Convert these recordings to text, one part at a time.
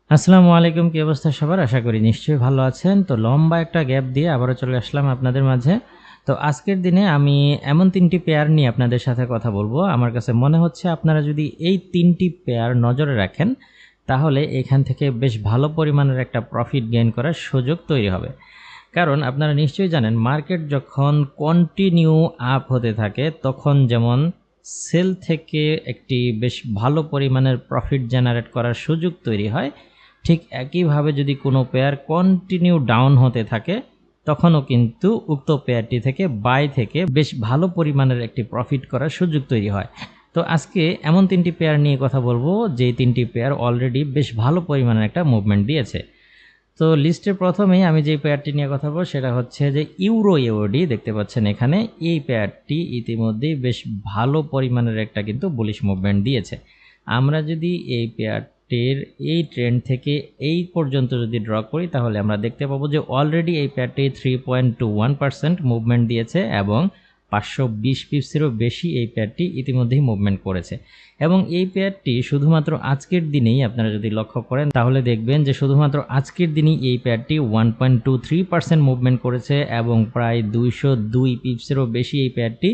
আসসালামু আলাইকুম, কি অবস্থা সবার? আশা করি নিশ্চয়ই ভালো আছেন। তো লম্বা একটা গ্যাপ দিয়ে আবারও চলে আসলাম আপনাদের মাঝে। তো আজকের দিনে আমি এমন ৩ টি পেয়ার নিয়ে আপনাদের সাথে কথা বলবো। আমার কাছে মনে হচ্ছে আপনারা যদি এই ৩ টি পেয়ার নজরে রাখেন, তাহলে এখান থেকে বেশ ভালো পরিমাণের একটা প্রফিট গেইন করার সুযোগ তৈরি হবে। কারণ আপনারা নিশ্চয়ই জানেন মার্কেট যখন কন্টিনিউ আপ হতে থাকে তখন যেমন সেল থেকে একটি বেশ ভালো পরিমাণের প্রফিট জেনারেট করার সুযোগ তৈরি হয়, ঠিক একইভাবে যদি কোনো পেয়ার কন্টিনিউ ডাউন হতে থাকে তখনও কিন্তু উক্ত পেয়ারটি থেকে বাই থেকে বেশ ভালো পরিমাণের একটি প্রফিট করার সুযোগ তৈরি হয়। তো আজকে এমন ৩টি পেয়ার নিয়ে কথা বলবো যেই ৩টি পেয়ার অলরেডি বেশ ভালো পরিমাণের একটা মুভমেন্ট দিয়েছে। তো লিস্টের প্রথমেই আমি যে পেয়ারটি নিয়ে কথা বলবো সেটা হচ্ছে যে ইউরো ইউডি দেখতে পাচ্ছেন এখানে। এই পেয়ারটি ইতিমধ্যেই বেশ ভালো পরিমাণের একটা কিন্তু বুলিশ মুভমেন্ট দিয়েছে। আমরা যদি এই পেয়ারটির এই ট্রেন্ড থেকে এই পর্যন্ত যদি ড্র করি তাহলে আমরা দেখতে পাবো যে অলরেডি এই পেয়ারটি 3.21% মুভমেন্ট দিয়েছে এবং 520 পিপসেরও বেশি এই পেয়ারটি ইতিমধ্যেই মুভমেন্ট করেছে। এবং এই পেয়ারটি শুধুমাত্র আজকের দিনেই আপনারা যদি লক্ষ্য করেন তাহলে দেখবেন যে শুধুমাত্র আজকের দিনেই এই পেয়ারটি 1.23% মুভমেন্ট করেছে এবং প্রায় 202 পিপসেরও বেশি এই পেয়ারটি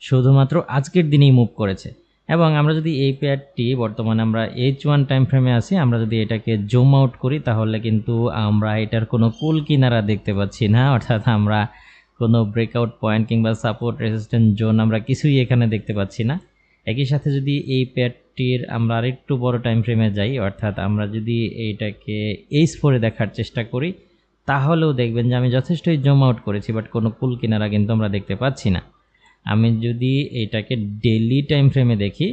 শুধুমাত্র আজকের দিনেই মুভ করেছে। এবং আমরা যদি এই পেয়ারটি বর্তমানে আমরা H1 টাইম ফ্রেমে আছি, আমরা যদি এটাকে জুম আউট করি তাহলে কিন্তু আমরা এটার কোনো কুল কিনারা দেখতে পাচ্ছি না, অর্থাৎ আমরা কোনো ব্রেকআউট পয়েন্ট কিংবা সাপোর্ট রেজিস্ট্যান্স জোন আমরা কিছুই এখানে দেখতে পাচ্ছি না। একই সাথে যদি এই পেয়ারটির আমরা আরেকটু বড় টাইম ফ্রেমে যাই, অর্থাৎ আমরা যদি এইটাকে H4 দেখার চেষ্টা করি তাহলেও দেখবেন যে আমি যথেষ্টই জুম আউট করেছি, বাট কোনো কুল কিনারা কিন্তু আমরা দেখতে পাচ্ছি না। আমি যদি এটাকে ডেইলি টাইম ফ্রেমে দেখি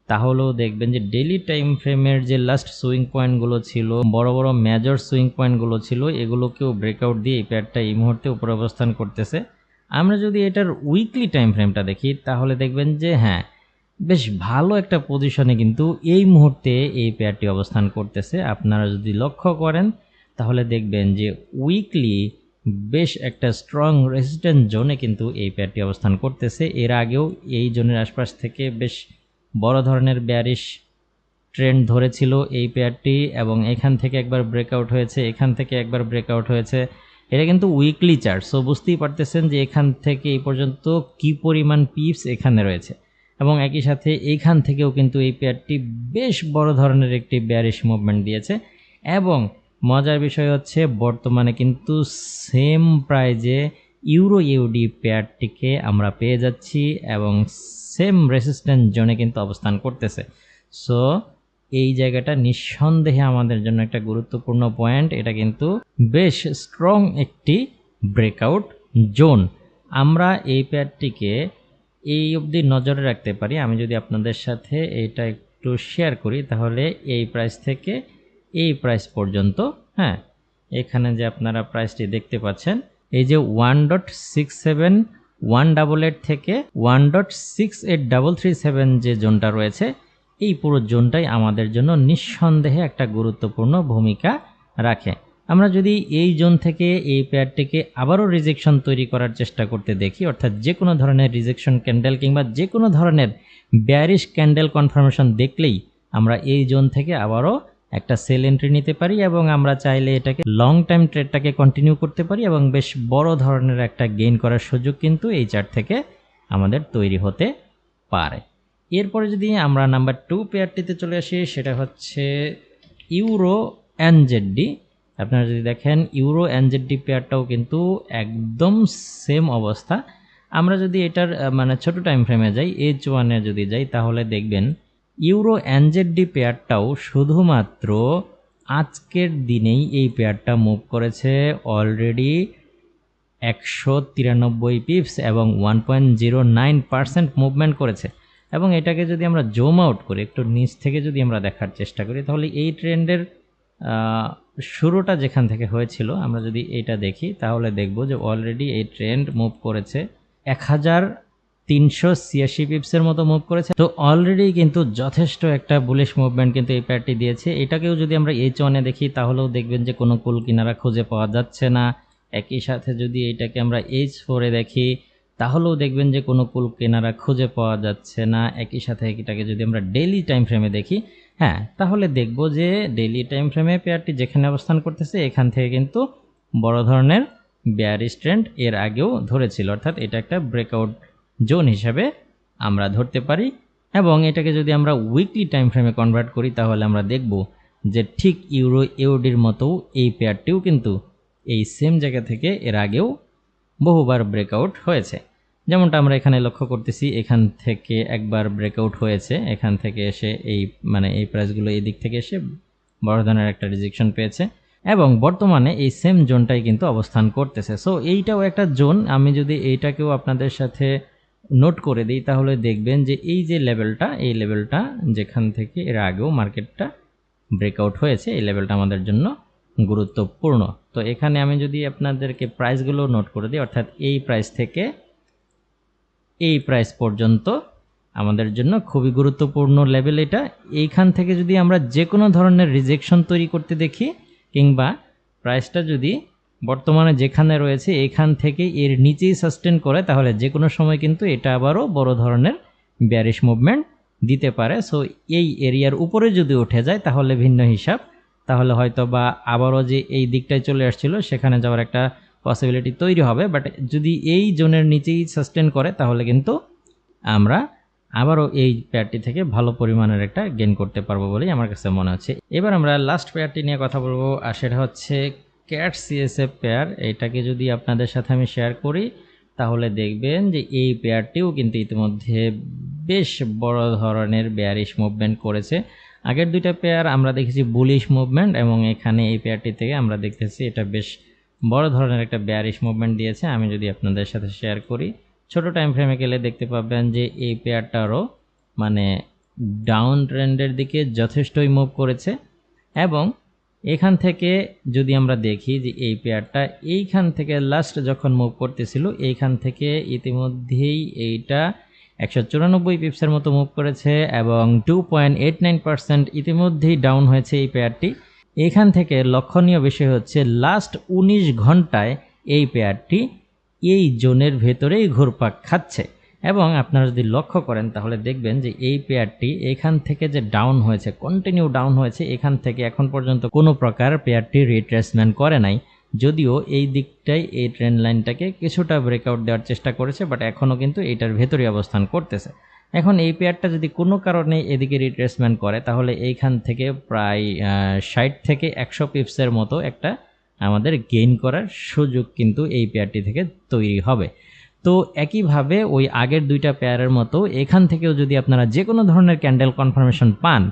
তাহলেও দেখবেন যে ডেইলি টাইম ফ্রেমের যে লাস্ট সুইং পয়েন্টগুলো ছিল, বড় বড় মেজর সুইং পয়েন্টগুলো ছিল, এগুলোকেও ব্রেকআউট দিয়ে এই পেয়ারটা এই মুহূর্তে উপরে অবস্থান করতেছে। আমরা যদি এটার উইকলি টাইম ফ্রেমটা দেখি তাহলে দেখবেন যে হ্যাঁ, বেশ ভালো একটা পজিশনে কিন্তু এই মুহূর্তে এই পেয়ারটি অবস্থান করতেছে। আপনারা যদি লক্ষ্য করেন তাহলে দেখবেন যে উইকলি বেশ একটা স্ট্রং রেজিস্ট্যান্স জোনে কিন্তু এই পেয়ারটি অবস্থান করতেছে। এর আগেও এই জোনের আশপাশ থেকে বেশ বড় ধরনের বেয়ারিশ ট্রেন্ড ধরেছিল এই পেয়ারটি এবং এখান থেকে একবার ব্রেকআউট হয়েছে, এখান থেকে একবার ব্রেকআউট হয়েছে। এটা কিন্তু উইকলি চার্ট, সো বুঝতেই পারতেছেন যে এখান থেকে এই পর্যন্ত কি পরিমাণ পিপস এখানে রয়েছে। এবং একই সাথে এইখান থেকেও কিন্তু এই পেয়ারটি বেশ বড় ধরনের একটি বেয়ারিশ মুভমেন্ট দিয়েছে। এবং মজার বিষয় হচ্ছে বর্তমানে কিন্তু সেম প্রাইজে ইউরো ইউডি পেয়ারটিকে আমরা পেয়ে যাচ্ছি এবং সেম রেসিস্ট্যান্স জোনে কিন্তু অবস্থান করতেছে। সো এই জায়গাটা নিঃসন্দেহে আমাদের জন্য একটা গুরুত্বপূর্ণ পয়েন্ট। এটা কিন্তু বেশ স্ট্রং একটি ব্রেকআউট জোন। আমরা এই পেয়ারটিকে এই অবধি নজরে রাখতে পারি। আমি যদি আপনাদের সাথে এটা একটু শেয়ার করি তাহলে এই প্রাইস থেকে এই প্রাইস পর্যন্ত, হ্যাঁ, এখানে যে আপনারা প্রাইসটি দেখতে পাচ্ছেন এই যে 1.67188 থেকে 1.68337 যে জোনটা রয়েছে, এই পুরো জোনটাই আমাদের জন্য নিঃসন্দেহে একটা গুরুত্বপূর্ণ ভূমিকা রাখে। আমরা যদি এই জোন থেকে এই পেয়ারটিকে আবারও রিজেকশন তৈরি করার চেষ্টা করতে দেখি, অর্থাৎ যে কোনো ধরনের রিজেকশন ক্যান্ডেল কিংবা যে কোনো ধরনের বেয়ারিশ ক্যান্ডেল কনফার্মেশন দেখলেই আমরা এই জোন থেকে আবারও একটা সেল এন্ট্রি নিতে পারি এবং আমরা চাইলে এটাকে লং টাইম ট্রেডটাকে কন্টিনিউ করতে পারি এবং বেশ বড় ধরনের একটা গেইন করার সুযোগ কিন্তু এই চার্ট থেকে আমাদের তৈরি হতে পারে। এরপরে যদি আমরা নাম্বার 2 পেয়ারটিতে চলে আসি, সেটা হচ্ছে ইউরো এনজেডডি। আপনারা যদি দেখেন ইউরো এনজেডডি পেয়ারটাও কিন্তু একদম সেম অবস্থা। আমরা যদি এটার মানে ছোট টাইম ফ্রেমে যাই, H1-এ যদি যাই তাহলে দেখবেন ইউরো এনজেডডি পেয়ারটাও শুধুমাত্র আজকের দিনেই এই পেয়ারটা মুভ করেছে অলরেডি 193 পিপস এবং 1.09% মুভমেন্ট করেছে। এবং এটাকে যদি আমরা জুম আউট করি, একটু নিচ থেকে যদি আমরা দেখার চেষ্টা করি তাহলে এই ট্রেন্ডের শুরুটা যেখান থেকে হয়েছিল আমরা যদি এটা দেখি তাহলে দেখব যে অলরেডি এই ট্রেন্ড মুভ করেছে 1386 পিপসের মতো মুভ করেছে। তো অলরেডি কিন্তু যথেষ্ট একটা বুলিশ মুভমেন্ট কিন্তু এই পেয়ারটি দিয়েছে। এটাকেও যদি আমরা H1-এ দেখি তাহলেও দেখবেন যে কোনো কুল কিনারা খুঁজে পাওয়া যাচ্ছে না। একই সাথে যদি এটাকে আমরা H4-এ দেখি তাহলেও দেখবেন যে কোনো কুল কিনারা খুঁজে পাওয়া যাচ্ছে না। একই সাথে এটাকে যদি আমরা ডেইলি টাইম ফ্রেমে দেখি, হ্যাঁ, তাহলে দেখব যে ডেইলি টাইম ফ্রেমে পেয়ারটি যেখানে অবস্থান করতেছে এখান থেকে কিন্তু বড় ধরনের বেয়ারিশ ট্রেন্ড এর আগেও ধরেছিল, অর্থাৎ এটা একটা ব্রেকআউট জোন হিসাবে আমরা ধরতে পারি। এবং এটাকে যদি আমরা উইকলি টাইম ফ্রেমে কনভার্ট করি তাহলে আমরা দেখব যে ঠিক ইউরো ইউডির মতো এই পেয়ারটিও কিন্তু এই সেম জায়গা থেকে এর আগেও বহুবার ব্রেকআউট হয়েছে। যেমনটা আমরা এখানে লক্ষ্য করতেছি, এখান থেকে একবার ব্রেকআউট হয়েছে, এখান থেকে এসে এই এই প্রাইসগুলো এই দিক থেকে এসে বড় ধরনের একটা রিজেকশন পেয়েছে এবং বর্তমানে এই সেম জোনটাই কিন্তু অবস্থান করতেছে। সো এইটাও একটা জোন। আমি যদি এইটাকেও আপনাদের সাথে নোট করে দিই তাহলে দেখবেন যে এই যে লেভেলটা, এই লেভেলটা যেখান থেকে এর আগেও মার্কেটটা ব্রেকআউট হয়েছে, এই লেভেলটা আমাদের জন্য গুরুত্বপূর্ণ। তো এখানে আমি যদি আপনাদেরকে প্রাইসগুলো নোট করে দিই, অর্থাৎ এই প্রাইস থেকে এই প্রাইস পর্যন্ত আমাদের জন্য খুবই গুরুত্বপূর্ণ লেভেল এটা। এইখান থেকে যদি আমরা যে কোনো ধরনের রিজেকশন তৈরি করতে দেখি কিংবা প্রাইসটা যদি বর্তমানে যেখানে রয়েছে এখান থেকে এর নিচেই সাস্টেন করে তাহলে যে কোনো সময় কিন্তু এটা আবারও বড় ধরনের বেয়ারিশ মুভমেন্ট দিতে পারে। সো এই এরিয়ার উপরে যদি উঠে যায় তাহলে ভিন্ন হিসাব, তাহলে হয়তো বা আবারও যে এই দিকটায় চলে আসছিল সেখানে যাওয়ার একটা পসিবিলিটি তৈরি হবে। বাট যদি এই জোনের নিচেই সাস্টেন করে তাহলে কিন্তু আমরা আবারও এই পেয়ারটি থেকে ভালো পরিমাণের একটা গেইন করতে পারবো বলেই আমার কাছে মনে হচ্ছে। এবার আমরা লাস্ট পেয়ারটি নিয়ে কথা বলবো, আর সেটা হচ্ছে ক্যাট সিএসএফ পেয়ার। এটাকে যদি আপনাদের সাথে আমি শেয়ার করি তাহলে দেখবেন যে এই পেয়ারটিও কিন্তু ইতিমধ্যে বেশ বড় ধরনের বেয়ারিশ মুভমেন্ট করেছে। আগের দুইটা পেয়ার আমরা দেখেছি বুলিশ মুভমেন্ট এবং এখানে এই পেয়ারটি থেকে আমরা দেখতেছি এটা বেশ বড় ধরনের একটা বেয়ারিশ মুভমেন্ট দিয়েছে। আমি যদি আপনাদের সাথে শেয়ার করি, ছোট টাইম ফ্রেমে গেলে দেখতে পাবেন যে এই পেয়ারটারও ডাউন ট্রেন্ডের দিকে যথেষ্টই মুভ করেছে এবং এখান থেকে যদি আমরা দেখি যে এই পেয়ারটা এইখান থেকে লাস্ট যখন মুভ করতেছিল এইখান থেকে ইতিমধ্যেই এইটা 194 পিপসের মতো মুভ করেছে এবং 2.89% ইতিমধ্যেই ডাউন হয়েছে এই পেয়ারটি। এখান থেকে লক্ষণীয় বিষয় হচ্ছে লাস্ট 19 ঘন্টায় এই পেয়ারটি এই জোনের ভেতরেই ঘুরপাক খাচ্ছে এবং আপনারা যদি লক্ষ্য করেন তাহলে দেখবেন যে এই পেয়ারটি এখান থেকে যে ডাউন হয়েছে, কন্টিনিউ ডাউন হয়েছে, এখান থেকে এখন পর্যন্ত কোনো প্রকার পেয়ারটি রিট্রেসমেন্ট করে নাই। যদিও এই দিকটাই এই ট্রেন্ড লাইনটাকে কিছুটা ব্রেকআউট দেওয়ার চেষ্টা করেছে, বাট এখনও কিন্তু এটার ভেতরে অবস্থান করতেছে। এখন এই পেয়ারটা যদি কোনো কারণে এদিকে রিট্রেসমেন্ট করে তাহলে এইখান থেকে প্রায় 60 থেকে 100 পিপসের মতো একটা আমাদের গেইন করার সুযোগ কিন্তু এই পেয়ারটি থেকে তৈরি হবে। তো একইভাবে ওই আগের দুইটা পেয়ারের মতো এখান থেকেও যদি আপনারা যে কোনো ধরনের ক্যান্ডেল কনফার্মেশন পান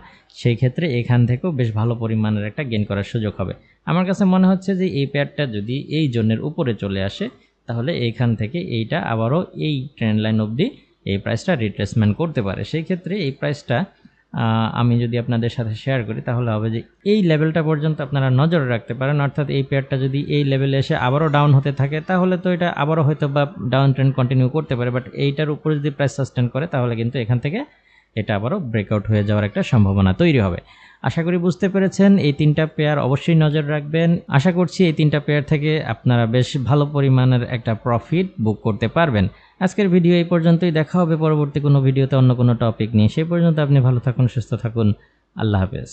সেই ক্ষেত্রে এখান থেকেও বেশ ভালো পরিমাণের একটা গেইন করার সুযোগ হবে। আমার কাছে মনে হচ্ছে যে এই পেয়ারটা যদি এই জোনের উপরে চলে আসে তাহলে এইখান থেকে এইটা আবারও এই ট্রেন্ড লাইন অবধি এই প্রাইসটা রিট্রেসমেন্ট করতে পারে। সেই ক্ষেত্রে এই প্রাইসটা আমি যদি আপনাদের সাথে শেয়ার করি তাহলে হবে যে এই লেভেলটা পর্যন্ত আপনারা নজরে রাখতে পারেন, অর্থাৎ এই পেয়ারটা যদি এই লেভেলে এসে আবারও ডাউন হতে থাকে তাহলে তো এটা আবারও হয়তো বা ডাউন ট্রেন্ড কন্টিনিউ করতে পারে, বাট এইটার উপরে যদি প্রাইস সাস্টেন করে তাহলে কিন্তু এখান থেকে এটা আবারও ব্রেকআউট হয়ে যাওয়ার একটা সম্ভাবনা তৈরি হবে। আশা করি বুঝতে পেরেছেন। এই তিনটা পেয়ার অবশ্যই নজর রাখবেন। আশা করছি এই তিনটা পেয়ার থেকে আপনারা বেশ ভালো পরিমাণের একটা প্রফিট বুক করতে পারবেন। আজকের ভিডিও এই পর্যন্তই। দেখা হবে পরবর্তী কোনো ভিডিওতে অন্য কোনো টপিক নিয়ে। সেই পর্যন্ত আপনি ভালো থাকুন, সুস্থ থাকুন। আল্লাহ হাফেজ।